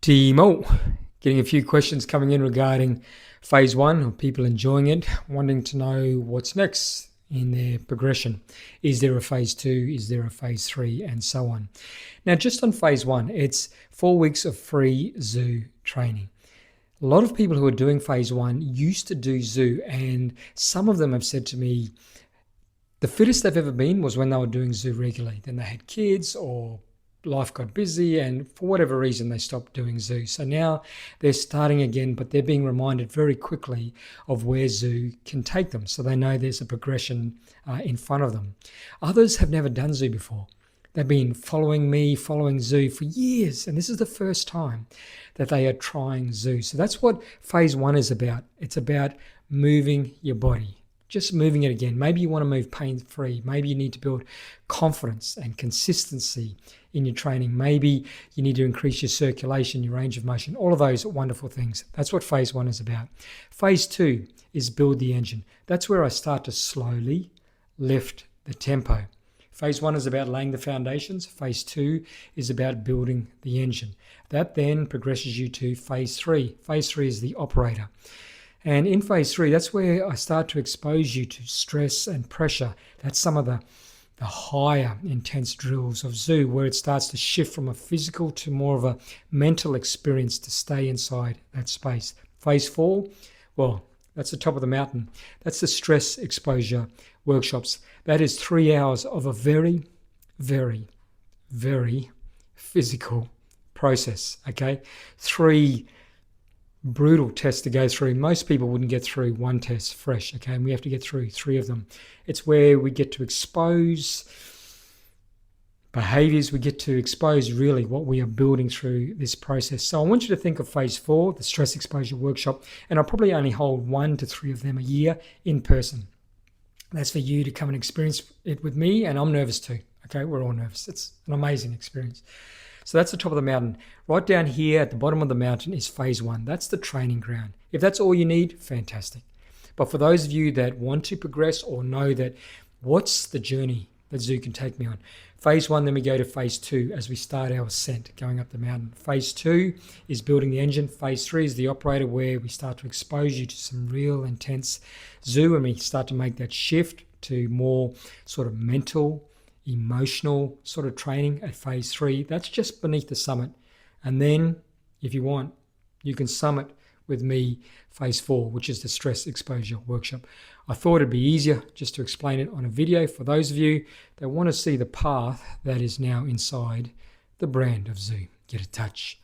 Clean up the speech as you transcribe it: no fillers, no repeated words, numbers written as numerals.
Timo, getting a few questions coming in regarding phase one, or people enjoying it, wanting to know what's next in their progression. Is there a phase two? Is there a phase three? And so on. Now, just on phase one, it's 4 weeks of free ZUU training. A lot of people who are doing phase one used to do ZUU, and some of them have said to me the fittest they've ever been was when they were doing ZUU regularly. Then they had kids or life got busy, and for whatever reason they stopped doing ZUU. So now they're starting again, but they're being reminded very quickly of where ZUU can take them, so they know there's a progression in front of them. Others have never done ZUU before. They've been following ZUU for years, and this is the first time that they are trying ZUU. So that's what phase one is about. It's about moving your body, just moving it again. Maybe you want to move pain-free. Maybe you need to build confidence and consistency in your training. Maybe you need to increase your circulation, your range of motion, all of those wonderful things. That's what phase one is about. Phase two is build the engine. That's where I start to slowly lift the tempo. Phase one is about laying the foundations. Phase two is about building the engine. That then progresses you to phase three. Phase three is the operator. And in phase three, that's where I start to expose you to stress and pressure. That's some of the higher intense drills of ZUU, where it starts to shift from a physical to more of a mental experience to stay inside that space. Phase four, well, that's the top of the mountain. That's the stress exposure workshops. That is 3 hours of a very, very, very physical process, okay? 3 brutal tests to go through. Most people wouldn't get through one test fresh, okay? And we have to get through 3 of them. It's where we get to expose behaviors. We get to expose really what we are building through this process. So I want you to think of phase four, the stress exposure workshop, and I'll probably only hold 1 to 3 of them a year in person. That's for you to come and experience it with me, and I'm nervous too, okay? We're all nervous. It's an amazing experience. So that's the top of the mountain. Right down here at the bottom of the mountain is phase one. That's the training ground. If that's all you need, fantastic. But for those of you that want to progress or know that what's the journey that ZUU can take me on, phase one, then we go to phase two as we start our ascent going up the mountain. Phase two is building the engine. Phase three is the operator, where we start to expose you to some real intense ZUU, and we start to make that shift to more sort of mental, emotional sort of training at phase three. That's just beneath the summit. And then if you want, you can summit with me phase four, which is the stress exposure workshop. I thought it'd be easier just to explain it on a video for those of you that want to see the path that is now inside the brand of ZUU. Get a touch.